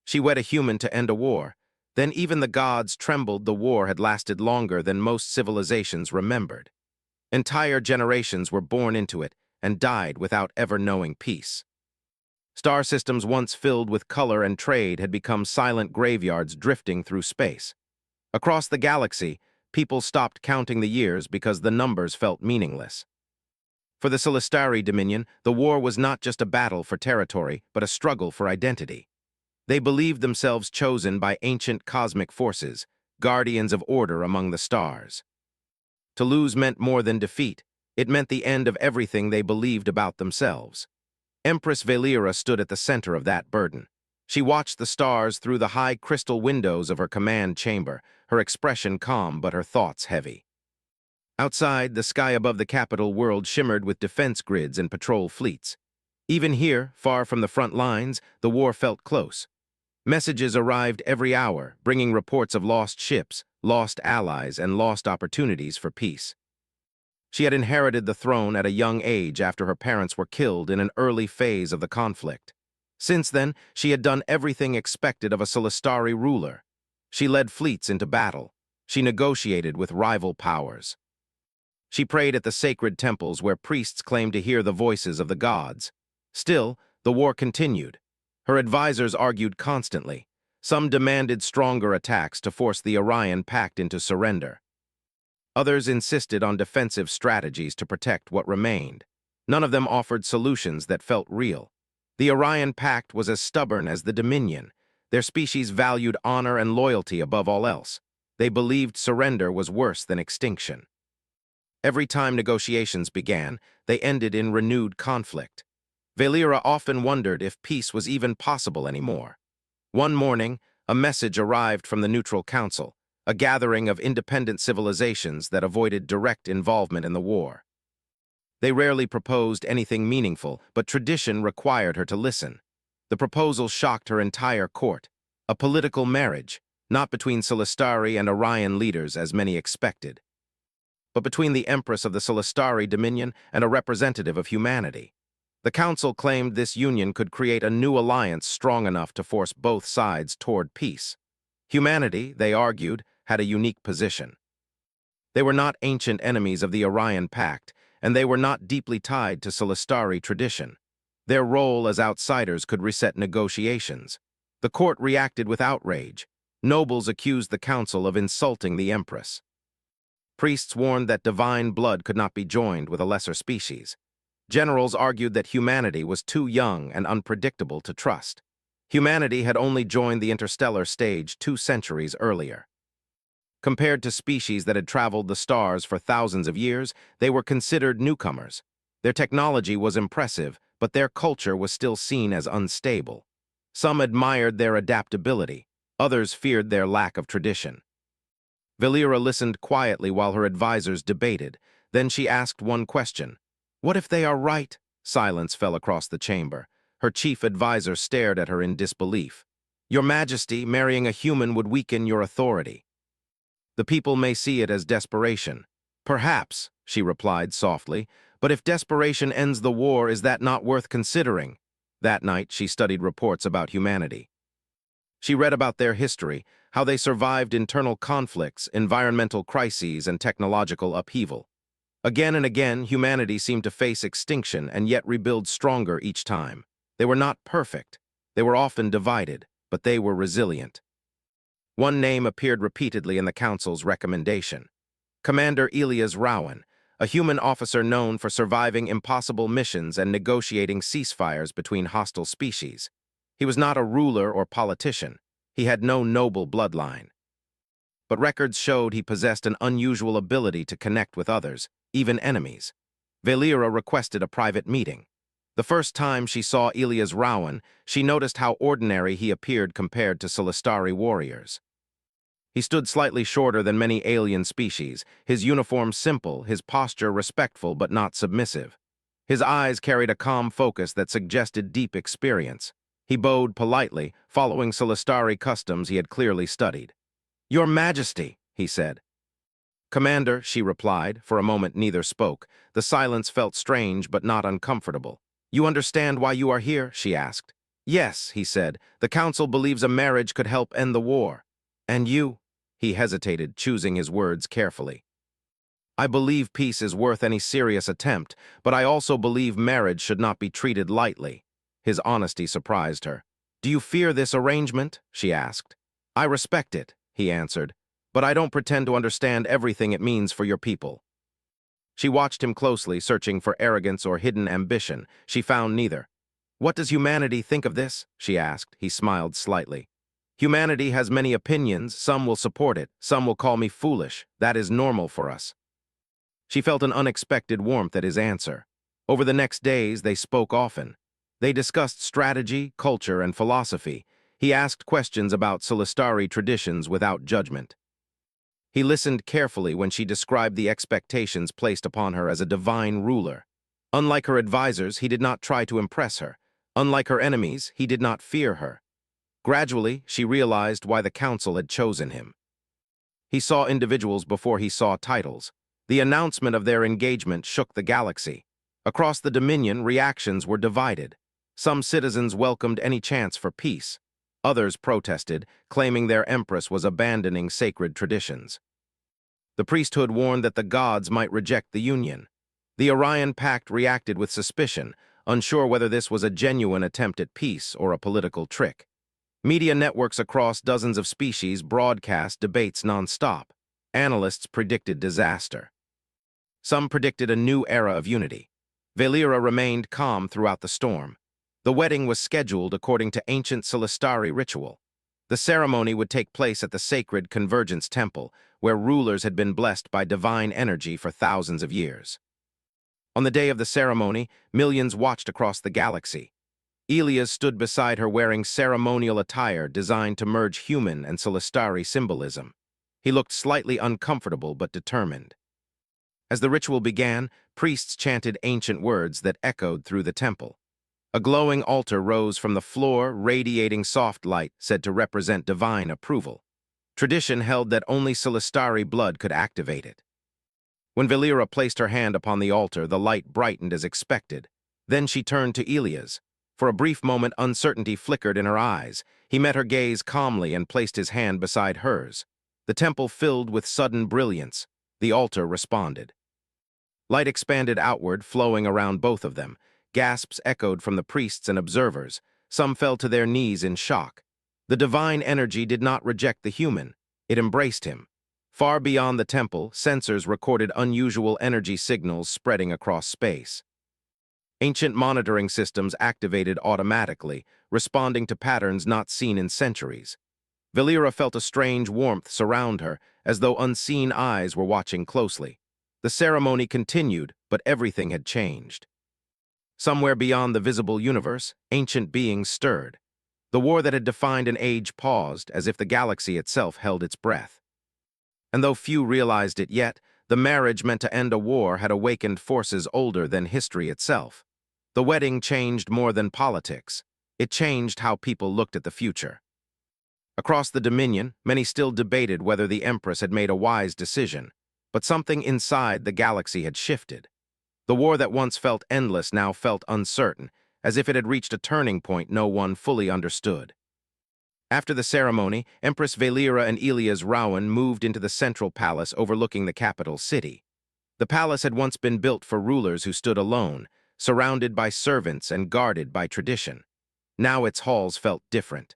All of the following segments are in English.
She wed a human to end a war. Then even the gods trembled. The war had lasted longer than most civilizations remembered. Entire generations were born into it and died without ever knowing peace. Star systems once filled with color and trade had become silent graveyards drifting through space. Across the galaxy, people stopped counting the years because the numbers felt meaningless. For the Scifi Dominion, the war was not just a battle for territory, but a struggle for identity. They believed themselves chosen by ancient cosmic forces, guardians of order among the stars. To lose meant more than defeat. It meant the end of everything they believed about themselves. Empress Valeera stood at the center of that burden. She watched the stars through the high crystal windows of her command chamber, her expression calm but her thoughts heavy. Outside, the sky above the capital world shimmered with defense grids and patrol fleets. Even here, far from the front lines, the war felt close. Messages arrived every hour, bringing reports of lost ships, lost allies, and lost opportunities for peace. She had inherited the throne at a young age after her parents were killed in an early phase of the conflict. Since then, she had done everything expected of a Scifi ruler. She led fleets into battle. She negotiated with rival powers. She prayed at the sacred temples where priests claimed to hear the voices of the gods. Still, the war continued. Her advisors argued constantly. Some demanded stronger attacks to force the Orion Pact into surrender. Others insisted on defensive strategies to protect what remained. None of them offered solutions that felt real. The Orion Pact was as stubborn as the Dominion. Their species valued honor and loyalty above all else. They believed surrender was worse than extinction. Every time negotiations began, they ended in renewed conflict. Valeera often wondered if peace was even possible anymore. One morning, a message arrived from the Neutral Council, a gathering of independent civilizations that avoided direct involvement in the war. They rarely proposed anything meaningful, but tradition required her to listen. The proposal shocked her entire court. A political marriage, not between Scifi and Orion leaders as many expected, but between the Empress of the Scifi Dominion and a representative of humanity. The council claimed this union could create a new alliance strong enough to force both sides toward peace. Humanity, they argued, had a unique position. They were not ancient enemies of the Orion Pact, and they were not deeply tied to Scifi tradition. Their role as outsiders could reset negotiations. The court reacted with outrage. Nobles accused the council of insulting the Empress. Priests warned that divine blood could not be joined with a lesser species. Generals argued that humanity was too young and unpredictable to trust. Humanity had only joined the interstellar stage 2 centuries earlier. Compared to species that had traveled the stars for thousands of years, they were considered newcomers. Their technology was impressive, but their culture was still seen as unstable. Some admired their adaptability, others feared their lack of tradition. Valeera listened quietly while her advisors debated. Then she asked one question. "What if they are right?" Silence fell across the chamber. Her chief advisor stared at her in disbelief. "Your Majesty, marrying a human would weaken your authority. The people may see it as desperation." "Perhaps," she replied softly, "but if desperation ends the war, is that not worth considering?" That night, she studied reports about humanity. She read about their history, how they survived internal conflicts, environmental crises, and technological upheaval. Again and again, humanity seemed to face extinction and yet rebuild stronger each time. They were not perfect. They were often divided, but they were resilient. One name appeared repeatedly in the council's recommendation. Commander Elias Rowan, a human officer known for surviving impossible missions and negotiating ceasefires between hostile species. He was not a ruler or politician. He had no noble bloodline. But records showed he possessed an unusual ability to connect with others, even enemies. Valeera requested a private meeting. The first time she saw Elias Rowan, she noticed how ordinary he appeared compared to Scifi warriors. He stood slightly shorter than many alien species, his uniform simple, his posture respectful but not submissive. His eyes carried a calm focus that suggested deep experience. He bowed politely, following Scifi customs he had clearly studied. "Your Majesty," he said. "Commander," she replied. For a moment neither spoke. The silence felt strange but not uncomfortable. "You understand why you are here?" she asked. Yes, he said, the council believes a marriage could help end the war. And you? He hesitated, choosing his words carefully. I believe peace is worth any serious attempt, but I also believe marriage should not be treated lightly. His honesty surprised her. Do you fear this arrangement? She asked. I respect it, he answered, but I don't pretend to understand everything it means for your people. She watched him closely, searching for arrogance or hidden ambition. She found neither. What does humanity think of this? She asked. He smiled slightly. Humanity has many opinions. Some will support it. Some will call me foolish. That is normal for us. She felt an unexpected warmth at his answer. Over the next days, they spoke often. They discussed strategy, culture, and philosophy. He asked questions about Solistari traditions without judgment. He listened carefully when she described the expectations placed upon her as a divine ruler. Unlike her advisors, he did not try to impress her. Unlike her enemies, he did not fear her. Gradually, she realized why the council had chosen him. He saw individuals before he saw titles. The announcement of their engagement shook the galaxy. Across the Dominion, reactions were divided. Some citizens welcomed any chance for peace. Others protested, claiming their empress was abandoning sacred traditions. The priesthood warned that the gods might reject the union. The Orion Pact reacted with suspicion, unsure whether this was a genuine attempt at peace or a political trick. Media networks across dozens of species broadcast debates nonstop. Analysts predicted disaster. Some predicted a new era of unity. Valera remained calm throughout the storm. The wedding was scheduled according to ancient Solistari ritual. The ceremony would take place at the sacred Convergence Temple, where rulers had been blessed by divine energy for thousands of years. On the day of the ceremony, millions watched across the galaxy. Elias stood beside her wearing ceremonial attire designed to merge human and Solistari symbolism. He looked slightly uncomfortable but determined. As the ritual began, priests chanted ancient words that echoed through the temple. A glowing altar rose from the floor, radiating soft light said to represent divine approval. Tradition held that only Solistari blood could activate it. When Valera placed her hand upon the altar, the light brightened as expected. Then she turned to Elias. For a brief moment, uncertainty flickered in her eyes. He met her gaze calmly and placed his hand beside hers. The temple filled with sudden brilliance. The altar responded. Light expanded outward, flowing around both of them. Gasps echoed from the priests and observers. Some fell to their knees in shock. The divine energy did not reject the human. It embraced him. Far beyond the temple, sensors recorded unusual energy signals spreading across space. Ancient monitoring systems activated automatically, responding to patterns not seen in centuries. Valera felt a strange warmth surround her, as though unseen eyes were watching closely. The ceremony continued, but everything had changed. Somewhere beyond the visible universe, ancient beings stirred. The war that had defined an age paused, as if the galaxy itself held its breath. And though few realized it yet, the marriage meant to end a war had awakened forces older than history itself. The wedding changed more than politics. It changed how people looked at the future. Across the Dominion, many still debated whether the Empress had made a wise decision, but something inside the galaxy had shifted. The war that once felt endless now felt uncertain, as if it had reached a turning point no one fully understood. After the ceremony, Empress Valera and Elias Rowan moved into the central palace overlooking the capital city. The palace had once been built for rulers who stood alone, surrounded by servants and guarded by tradition. Now its halls felt different.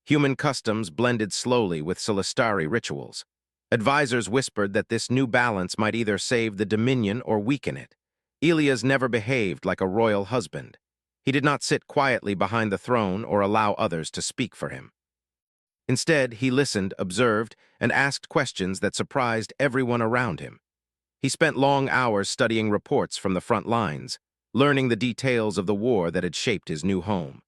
Human customs blended slowly with Solistari rituals. Advisors whispered that this new balance might either save the Dominion or weaken it. Elias never behaved like a royal husband. He did not sit quietly behind the throne or allow others to speak for him. Instead, he listened, observed, and asked questions that surprised everyone around him. He spent long hours studying reports from the front lines, learning the details of the war that had shaped his new home.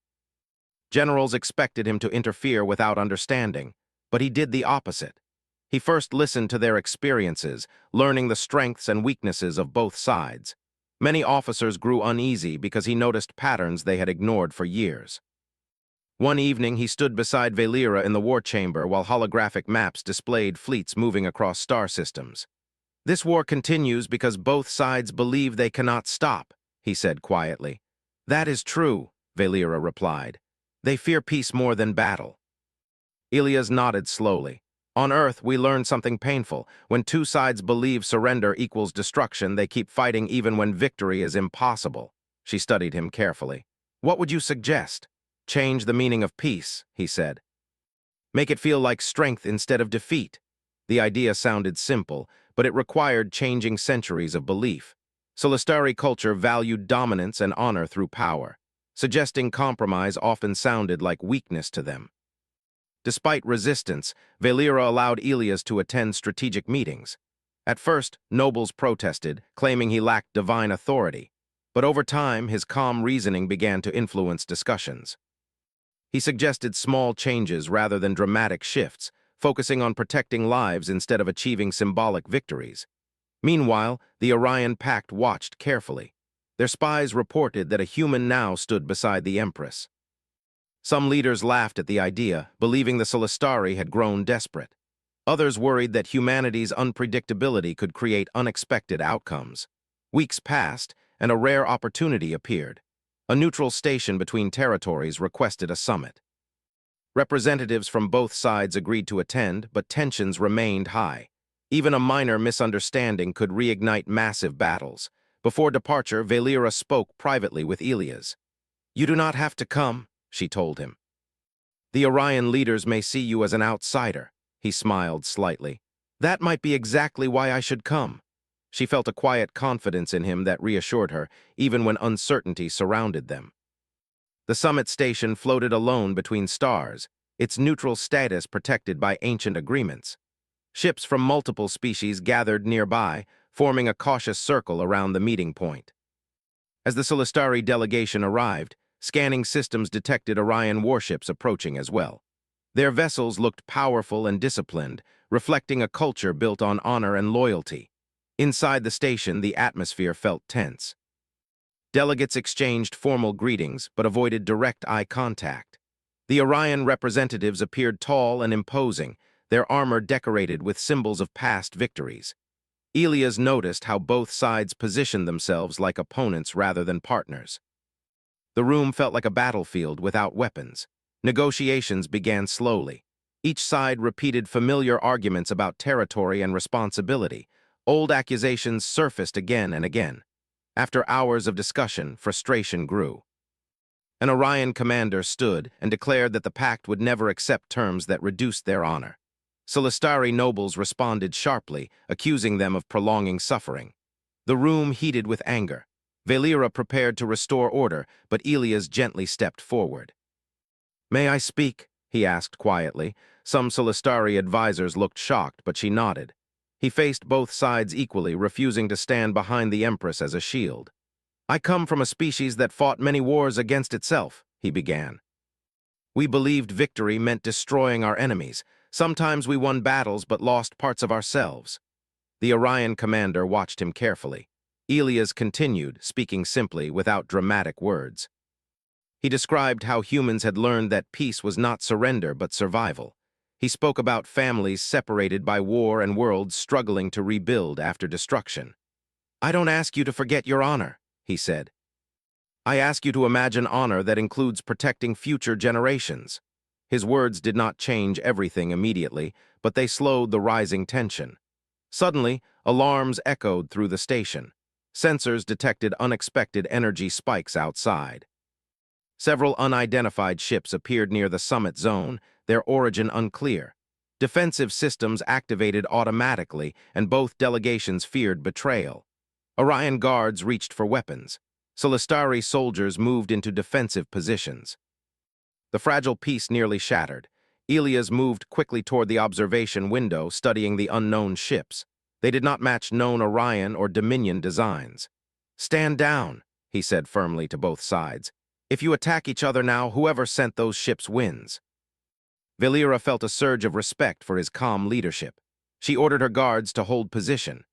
Generals expected him to interfere without understanding, but he did the opposite. He first listened to their experiences, learning the strengths and weaknesses of both sides. Many officers grew uneasy because he noticed patterns they had ignored for years. One evening, he stood beside Valera in the war chamber while holographic maps displayed fleets moving across star systems. This war continues because both sides believe they cannot stop, he said quietly. That is true, Valera replied. They fear peace more than battle. Elias nodded slowly. On Earth, we learned something painful. When two sides believe surrender equals destruction, they keep fighting even when victory is impossible. She studied him carefully. What would you suggest? Change the meaning of peace, he said. Make it feel like strength instead of defeat. The idea sounded simple, but it required changing centuries of belief. Solistari culture valued dominance and honor through power. Suggesting compromise often sounded like weakness to them. Despite resistance, Valera allowed Elias to attend strategic meetings. At first, nobles protested, claiming he lacked divine authority. But over time, his calm reasoning began to influence discussions. He suggested small changes rather than dramatic shifts, focusing on protecting lives instead of achieving symbolic victories. Meanwhile, the Orion Pact watched carefully. Their spies reported that a human now stood beside the Empress. Some leaders laughed at the idea, believing the Solistari had grown desperate. Others worried that humanity's unpredictability could create unexpected outcomes. Weeks passed, and a rare opportunity appeared. A neutral station between territories requested a summit. Representatives from both sides agreed to attend, but tensions remained high. Even a minor misunderstanding could reignite massive battles. Before departure, Valera spoke privately with Elias. "You do not have to come," she told him. "The Orion leaders may see you as an outsider." He smiled slightly. "That might be exactly why I should come." She felt a quiet confidence in him that reassured her, even when uncertainty surrounded them. The summit station floated alone between stars, its neutral status protected by ancient agreements. Ships from multiple species gathered nearby, forming a cautious circle around the meeting point. As the Solistari delegation arrived, scanning systems detected Orion warships approaching as well. Their vessels looked powerful and disciplined, reflecting a culture built on honor and loyalty. Inside the station, the atmosphere felt tense. Delegates exchanged formal greetings but avoided direct eye contact. The Orion representatives appeared tall and imposing, their armor decorated with symbols of past victories. Elias noticed how both sides positioned themselves like opponents rather than partners. The room felt like a battlefield without weapons. Negotiations began slowly. Each side repeated familiar arguments about territory and responsibility. Old accusations surfaced again and again. After hours of discussion, frustration grew. An Orion commander stood and declared that the pact would never accept terms that reduced their honor. Solistari nobles responded sharply, accusing them of prolonging suffering. The room heated with anger. Valera prepared to restore order, but Elias gently stepped forward. "May I speak?" he asked quietly. Some Solistari advisors looked shocked, but she nodded. He faced both sides equally, refusing to stand behind the Empress as a shield. "I come from a species that fought many wars against itself," he began. "We believed victory meant destroying our enemies. Sometimes we won battles but lost parts of ourselves." The Orion commander watched him carefully. Elias continued, speaking simply, without dramatic words. He described how humans had learned that peace was not surrender but survival. He spoke about families separated by war and worlds struggling to rebuild after destruction. "I don't ask you to forget your honor," he said. "I ask you to imagine honor that includes protecting future generations." His words did not change everything immediately, but they slowed the rising tension. Suddenly, alarms echoed through the station. Sensors detected unexpected energy spikes outside. Several unidentified ships appeared near the summit zone, their origin unclear. Defensive systems activated automatically, and both delegations feared betrayal. Orion guards reached for weapons. Solistari soldiers moved into defensive positions. The fragile peace nearly shattered. Elias moved quickly toward the observation window, studying the unknown ships. They did not match known Orion or Dominion designs. "Stand down," he said firmly to both sides. "If you attack each other now, whoever sent those ships wins." Valera felt a surge of respect for his calm leadership. She ordered her guards to hold position.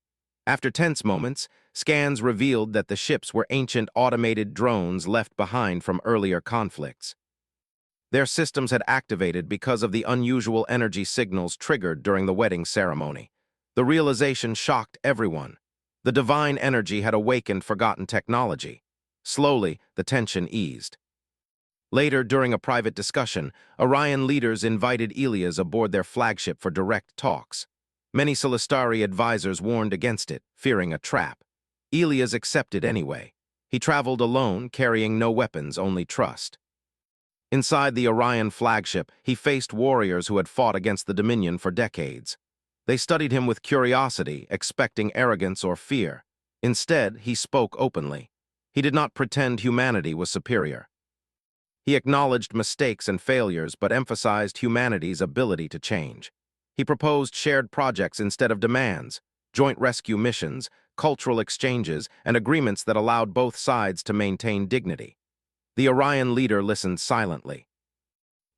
After tense moments, scans revealed that the ships were ancient automated drones left behind from earlier conflicts. Their systems had activated because of the unusual energy signals triggered during the wedding ceremony. The realization shocked everyone. The divine energy had awakened forgotten technology. Slowly, the tension eased. Later, during a private discussion, Orion leaders invited Elias aboard their flagship for direct talks. Many Solistari advisors warned against it, fearing a trap. Elias accepted anyway. He traveled alone, carrying no weapons, only trust. Inside the Orion flagship, he faced warriors who had fought against the Dominion for decades. They studied him with curiosity, expecting arrogance or fear. Instead, he spoke openly. He did not pretend humanity was superior. He acknowledged mistakes and failures, but emphasized humanity's ability to change. He proposed shared projects instead of demands, joint rescue missions, cultural exchanges, and agreements that allowed both sides to maintain dignity. The Orion leader listened silently.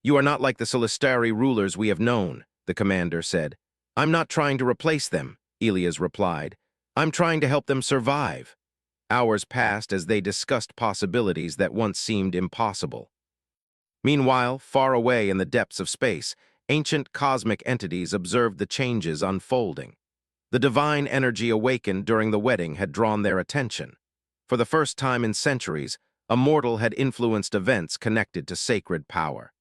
"You are not like the Solistari rulers we have known," the commander said. "I'm not trying to replace them," Elias replied. "I'm trying to help them survive." Hours passed as they discussed possibilities that once seemed impossible. Meanwhile, far away in the depths of space, ancient cosmic entities observed the changes unfolding. The divine energy awakened during the wedding had drawn their attention. For the first time in centuries, a mortal had influenced events connected to sacred power.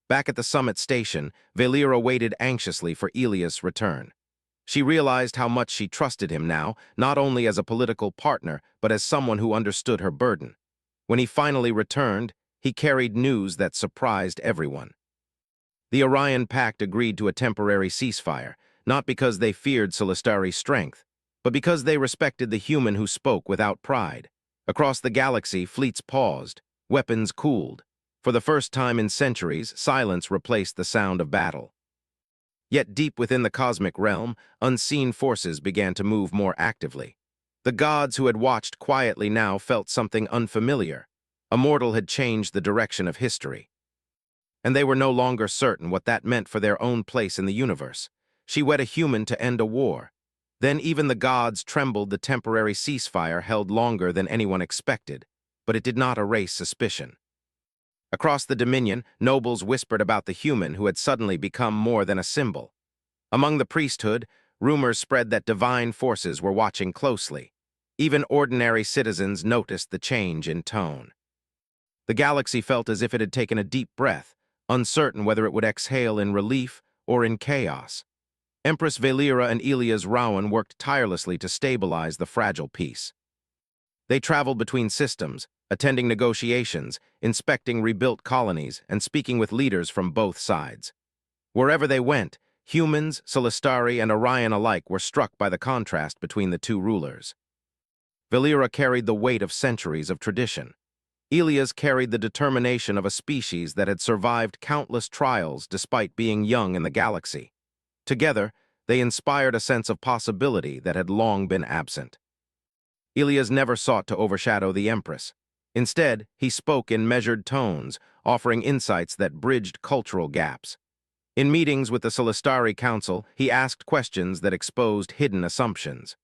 Back at the summit station, Valera waited anxiously for Elias' return. She realized how much she trusted him now, not only as a political partner, but as someone who understood her burden. When he finally returned, he carried news that surprised everyone. The Orion Pact agreed to a temporary ceasefire, not because they feared Solistari's strength, but because they respected the human who spoke without pride. Across the galaxy, fleets paused, weapons cooled. For the first time in centuries, silence replaced the sound of battle. Yet deep within the cosmic realm, unseen forces began to move more actively. The gods who had watched quietly now felt something unfamiliar. A mortal had changed the direction of history. And they were no longer certain what that meant for their own place in the universe. She wed a human to end a war. Then even the gods trembled. The temporary ceasefire held longer than anyone expected, but it did not erase suspicion. Across the Dominion, nobles whispered about the human who had suddenly become more than a symbol. Among the priesthood, rumors spread that divine forces were watching closely. Even ordinary citizens noticed the change in tone. The galaxy felt as if it had taken a deep breath, uncertain whether it would exhale in relief or in chaos. Empress Valera and Elias Rowan worked tirelessly to stabilize the fragile peace. They traveled between systems, attending negotiations, inspecting rebuilt colonies, and speaking with leaders from both sides. Wherever they went, humans, Solistari, and Orion alike were struck by the contrast between the two rulers. Valera carried the weight of centuries of tradition. Elias carried the determination of a species that had survived countless trials despite being young in the galaxy. Together, they inspired a sense of possibility that had long been absent. Elias never sought to overshadow the Empress. Instead, he spoke in measured tones, offering insights that bridged cultural gaps. In meetings with the Solistari Council, he asked questions that exposed hidden assumptions.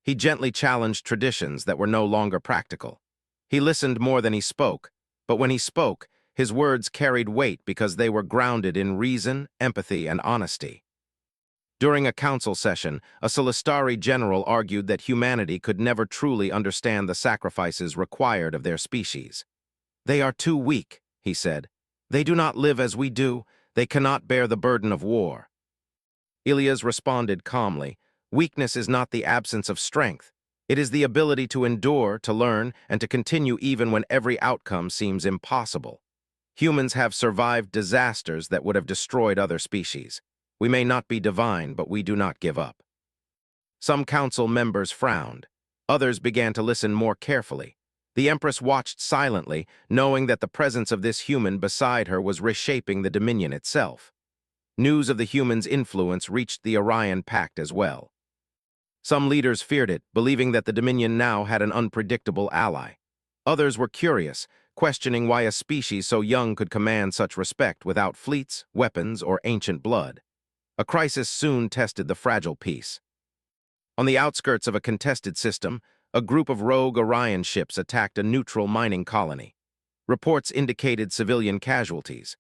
He gently challenged traditions that were no longer practical. He listened more than he spoke, but when he spoke, his words carried weight because they were grounded in reason, empathy, and honesty. During a council session, a Solistari general argued that humanity could never truly understand the sacrifices required of their species. "They are too weak," he said. "They do not live as we do. They cannot bear the burden of war." Elias responded calmly, "Weakness is not the absence of strength. It is the ability to endure, to learn, and to continue even when every outcome seems impossible. Humans have survived disasters that would have destroyed other species. We may not be divine, but we do not give up." Some council members frowned. Others began to listen more carefully. The Empress watched silently, knowing that the presence of this human beside her was reshaping the Dominion itself. News of the human's influence reached the Orion Pact as well. Some leaders feared it, believing that the Dominion now had an unpredictable ally. Others were curious, questioning why a species so young could command such respect without fleets, weapons, or ancient blood. A crisis soon tested the fragile peace. On the outskirts of a contested system, a group of rogue Orion ships attacked a neutral mining colony. Reports indicated civilian casualties.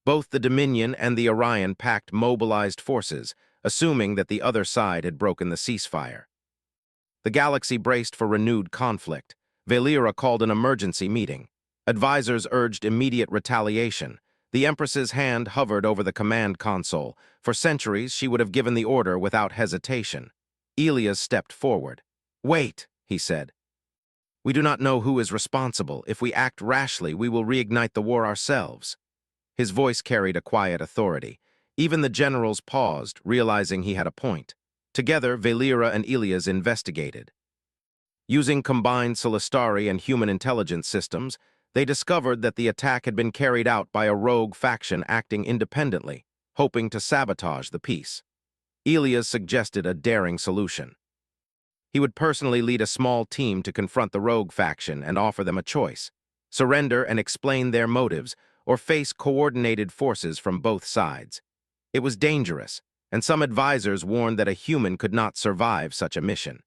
Both the Dominion and the Orion Pact mobilized forces, assuming that the other side had broken the ceasefire. The galaxy braced for renewed conflict. Valera called an emergency meeting. Advisors urged immediate retaliation. The Empress's hand hovered over the command console. For centuries, she would have given the order without hesitation. Elias stepped forward. "Wait," he said. "We do not know who is responsible. If we act rashly, we will reignite the war ourselves." His voice carried a quiet authority. Even the generals paused, realizing he had a point. Together, Valera and Elias investigated. Using combined Solistari and human intelligence systems, they discovered that the attack had been carried out by a rogue faction acting independently, hoping to sabotage the peace. Elias suggested a daring solution. He would personally lead a small team to confront the rogue faction and offer them a choice: surrender and explain their motives, or face coordinated forces from both sides. It was dangerous, and some advisors warned that a human could not survive such a mission.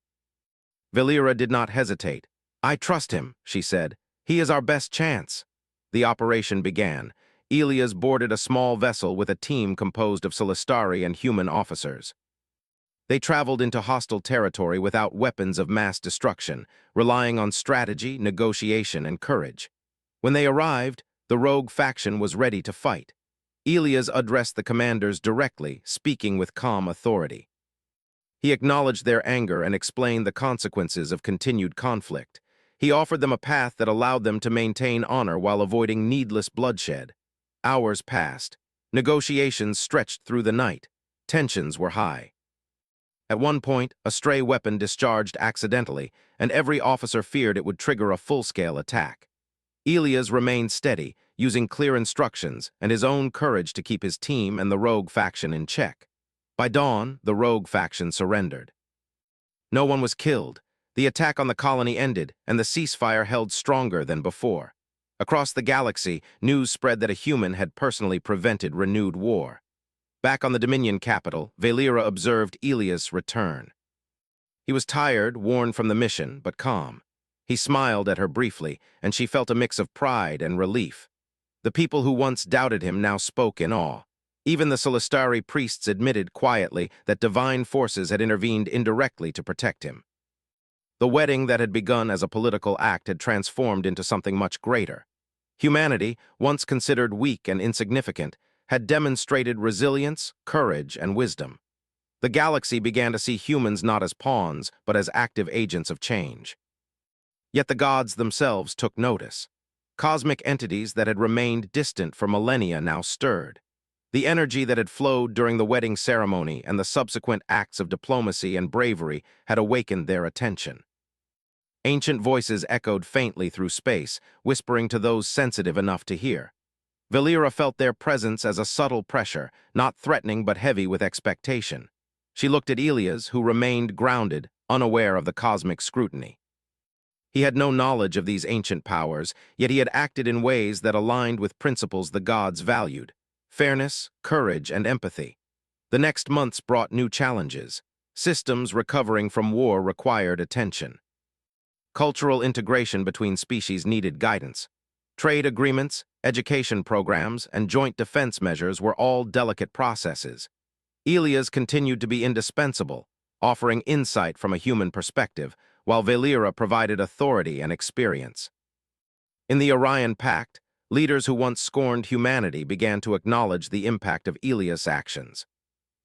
Valera did not hesitate. "I trust him," she said. "He is our best chance." The operation began. Elias boarded a small vessel with a team composed of Solistari and human officers. They traveled into hostile territory without weapons of mass destruction, relying on strategy, negotiation, and courage. When they arrived, the rogue faction was ready to fight. Elias addressed the commanders directly, speaking with calm authority. He acknowledged their anger and explained the consequences of continued conflict. He offered them a path that allowed them to maintain honor while avoiding needless bloodshed. Hours passed. Negotiations stretched through the night. Tensions were high. At one point, a stray weapon discharged accidentally, and every officer feared it would trigger a full-scale attack. Elias remained steady, using clear instructions and his own courage to keep his team and the rogue faction in check. By dawn, the rogue faction surrendered. No one was killed. The attack on the colony ended, and the ceasefire held stronger than before. Across the galaxy, news spread that a human had personally prevented renewed war. Back on the Dominion capital, Valera observed Elias return. He was tired, worn from the mission, but calm. He smiled at her briefly, and she felt a mix of pride and relief. The people who once doubted him now spoke in awe. Even the Solistari priests admitted quietly that divine forces had intervened indirectly to protect him. The wedding that had begun as a political act had transformed into something much greater. Humanity, once considered weak and insignificant, had demonstrated resilience, courage, and wisdom. The galaxy began to see humans not as pawns, but as active agents of change. Yet the gods themselves took notice. Cosmic entities that had remained distant for millennia now stirred. The energy that had flowed during the wedding ceremony and the subsequent acts of diplomacy and bravery had awakened their attention. Ancient voices echoed faintly through space, whispering to those sensitive enough to hear. Valera felt their presence as a subtle pressure, not threatening but heavy with expectation. She looked at Elias, who remained grounded, unaware of the cosmic scrutiny. He had no knowledge of these ancient powers, yet he had acted in ways that aligned with principles the gods valued: fairness, courage, and empathy. The next months brought new challenges. Systems recovering from war required attention. Cultural integration between species needed guidance. Trade agreements, education programs, and joint defense measures were all delicate processes. Elias continued to be indispensable, offering insight from a human perspective, while Valera provided authority and experience. In the Orion Pact, leaders who once scorned humanity began to acknowledge the impact of Elias' actions.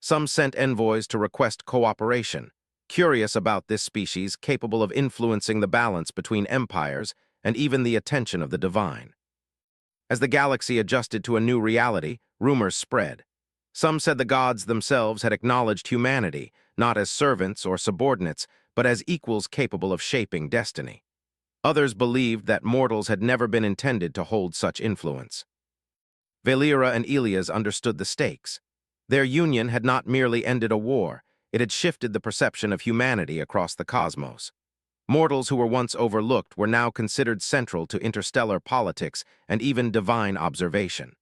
Some sent envoys to request cooperation, curious about this species capable of influencing the balance between empires and even the attention of the divine. As the galaxy adjusted to a new reality, rumors spread. Some said the gods themselves had acknowledged humanity, not as servants or subordinates, but as equals capable of shaping destiny. Others believed that mortals had never been intended to hold such influence. Valera and Elias understood the stakes. Their union had not merely ended a war, it had shifted the perception of humanity across the cosmos. Mortals who were once overlooked were now considered central to interstellar politics and even divine observation.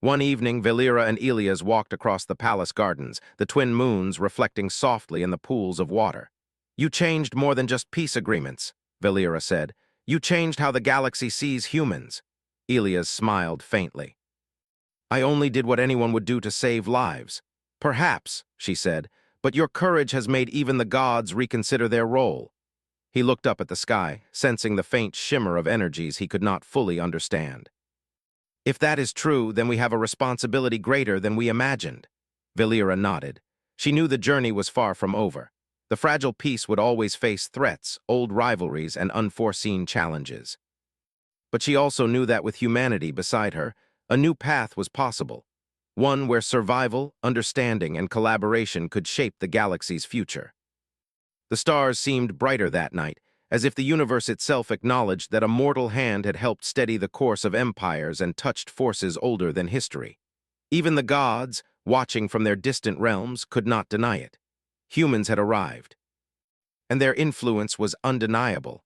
One evening, Valera and Elias walked across the palace gardens, the twin moons reflecting softly in the pools of water. "You changed more than just peace agreements," Valera said. "You changed how the galaxy sees humans." Elias smiled faintly. "I only did what anyone would do to save lives." "Perhaps," she said, "but your courage has made even the gods reconsider their role." He looked up at the sky, sensing the faint shimmer of energies he could not fully understand. If that is true, then we have a responsibility greater than we imagined. Valera nodded. She knew the journey was far from over. The fragile peace would always face threats, old rivalries, and unforeseen challenges. But she also knew that with humanity beside her, a new path was possible, one where survival, understanding, and collaboration could shape the galaxy's future. The stars seemed brighter that night, as if the universe itself acknowledged that a mortal hand had helped steady the course of empires and touched forces older than history. Even the gods, watching from their distant realms, could not deny it. Humans had arrived, and their influence was undeniable.